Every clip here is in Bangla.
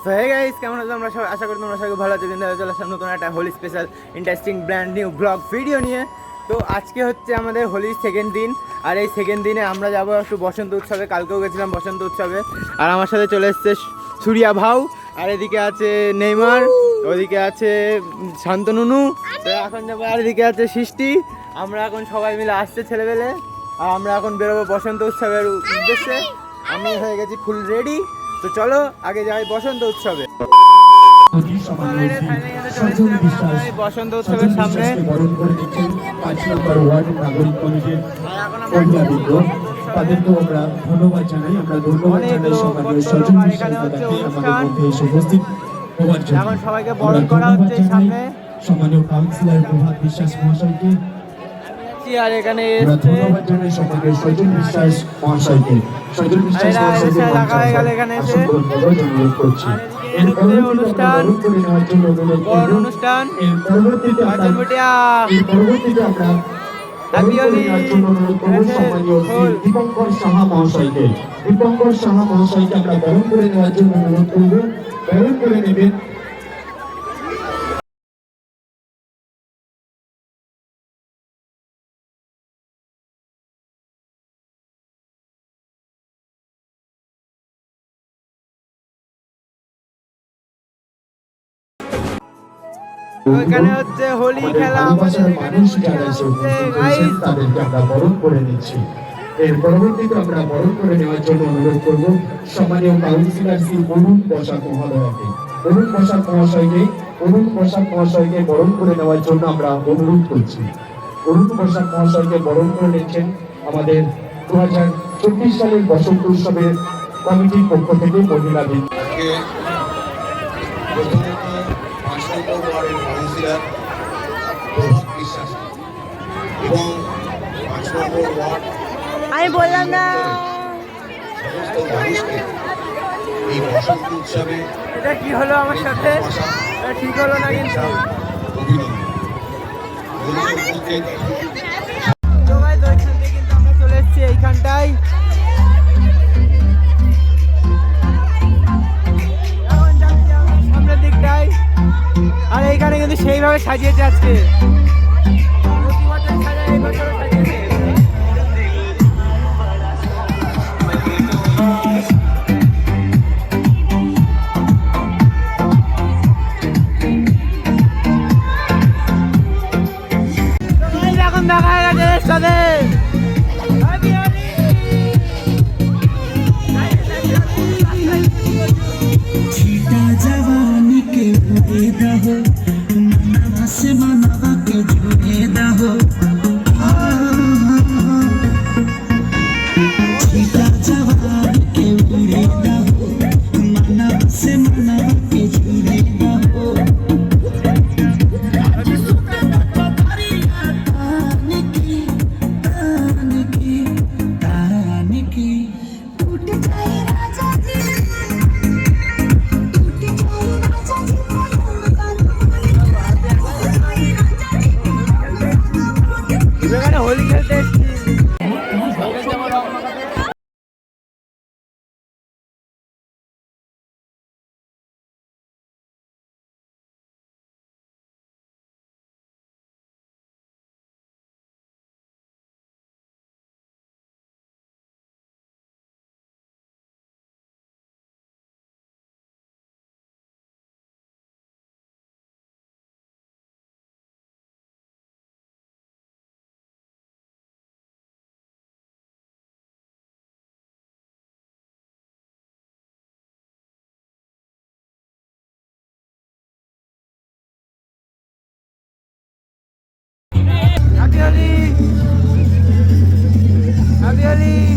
সো হে গাইস, কেমন আছো তোমরা সবাই? আশা করি তোমরা সবাই ভালো আছো। কিন্তু চলে আসলাম নতুন একটা Holi special interesting brand new blog video নিয়ে। তো আজকে হচ্ছে আমাদের হোলির সেকেন্ড দিন, আর এই সেকেন্ড দিনে আমরা যাবো একটু বসন্ত উৎসবে। কালকেও গেছিলাম বসন্ত উৎসবে, আর আমার সাথে চলে এসছে সূর্যা ভাউ, আর এদিকে আছে নেইমার, ওদিকে আছে শান্তনুনু, তো এখন যাবো, আর এদিকে আছে সৃষ্টি। আমরা এখন সবাই মিলে আসছে ছেলেবেলে, আর আমরা এখন বেরোবো বসন্ত উৎসবের উদ্দেশ্যে। আমি হয়ে গেছি ফুল রেডি, তো চলো আগে যাই বসন্ত উৎসবে। বসন্ত উৎসবের সামনে তাদেরকেও আমরা ধন্যবাদ জানাই। আমরা ধন্যবাদ জানাই সম্মানীয় সজল বিশ্বাসকে আমাদের মধ্যে এসে উপস্থিত হওয়ার জন্য। এখন সবাইকে বরণ করা হচ্ছে সামনে সম্মানীয় কাউন্সিলর প্রভাত বিশ্বাস মহাশয়কে, আর এখানে ধন্যবাদ জানাই সম্মানীয় সজল বিশ্বাস মহাশয়কে। সজল বিশ্বাস মহাশয়কে এখানে এসে অনুরোধ করছি। অনুষ্ঠান পরবর্তীতে আমরা দীপঙ্কর সাহা মহাশয়কে আমরা বরণ করে নেওয়ার জন্য অনুরোধ করব। বরণ করে নেবেন ওইখানে হচ্ছে হোলি খেলা। মানুষ যারা এসে উপস্থিত হয়েছেন তাদেরকে আমরা বরণ করে নিচ্ছি। এর পরবর্তীতে আমরা বরণ করে নেওয়ার জন্য অনুরোধ করব সম্মানীয় কাউন্সিলর শ্রী অরুণ বসাক মহোদয়কে। অরুণ বসাক মহাশয়কে বরণ করে নেওয়ার জন্য আমরা অনুরোধ করছি। অরুণ বসাক মহাশয়কে বরণ করে নিচ্ছেন আমাদের 2024 সালের বসন্ত উৎসবের কমিটির পক্ষ থেকে মহিলা দল। কাউন্সিলর প্রভাত বিশ্বাস এবং 5 নম্বর ওয়ার্ড আমি বললাম না সমস্ত মানুষকে এই বসন্ত উৎসবে এটা কি হলো আমার সাথে, ঠিক হলো না কিন্তু। তো ভাই তো এখান থেকে কিন্তু আমরা চলে এসেছি এইখানটায়। এখন যাচ্ছি আমরা সামনের দিকটায়, আর এইখানে কিন্তু সেইভাবে সাজিয়েছে আজকে। প্রতি বছর সাজায়, এই বছরও সাজিয়েছে। এখন দেখা গেছে এর সাথে छीटा जवानी के उड़े दहो, मनवा से मनवा के जुड़े दहो। छीटा जवानी के उड़े दहो, मनवा से मनवा के जुड़े दहो। टूट जाए राजा जी, टूट जाए राजा जी, এখানে হোলি খেলতে এসেছি। Happy Holi!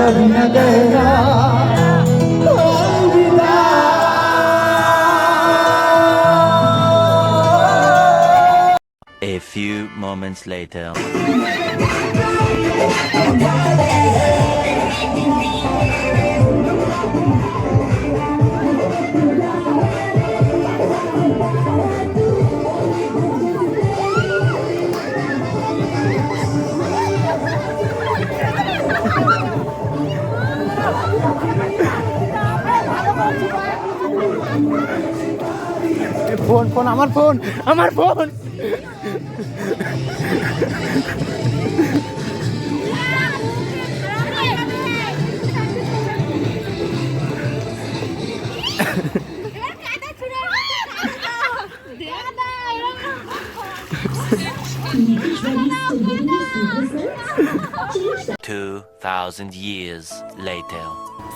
कभी न कहना अलविदा। A few moments later. Phone phone আমার ফোন আমার phone Thank 2,000 years later.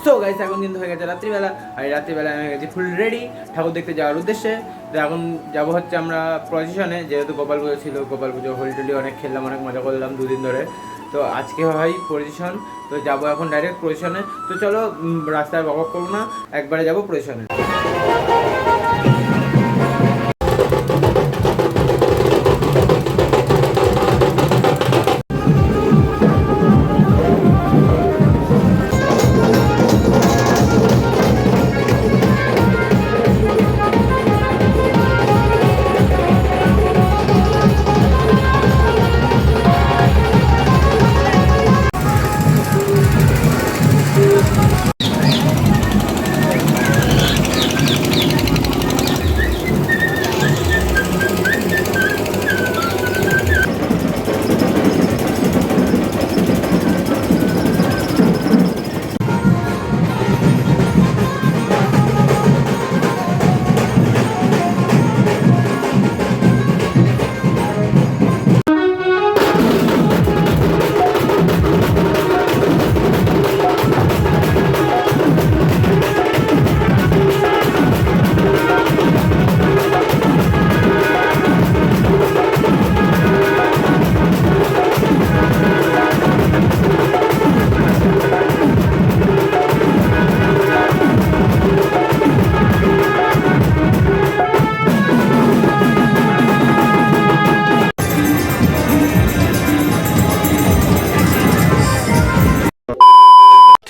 So guys এখন কিন্তু হয়ে গেছে রাত্রিবেলা, আর এই রাত্রিবেলা আমি হয়ে গেছি ফুল রেডি ঠাকুর দেখতে যাওয়ার উদ্দেশ্যে। তো এখন যাবো হচ্ছে আমরা প্রসেশনে, যেহেতু গোপাল পুজো ছিল, গোপাল পুজো হোলি টোলি অনেক খেললাম, অনেক মজা করলাম দুদিন ধরে। তো আজকে হয় প্রসেশন, তো যাবো এখন ডাইরেক্ট প্রসেশনে। তো চলো রাস্তায় বক করবো না, একবারে যাবো প্রসেশনে।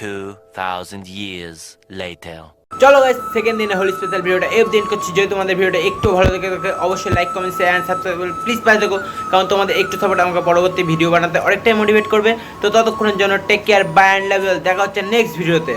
2,000 years later. চলো গাইস সেকেন্ড দিনে হোলি স্পেশাল ভিডিওটা দিন করছি। যদি তোমাদের ভিডিওটা একটু ভালো লাগে থাকে অবশ্যই like comment share and subscribe please পাশে দেখো, কারণ তোমাদের একটু সাপোর্ট আমাকে পরবর্তী ভিডিও বানাতে অনেকটাই মোটিভেট করবে। তো ততক্ষণের জন্য take care, bye and love you. দেখা হচ্ছে নেক্সট ভিডিওতে।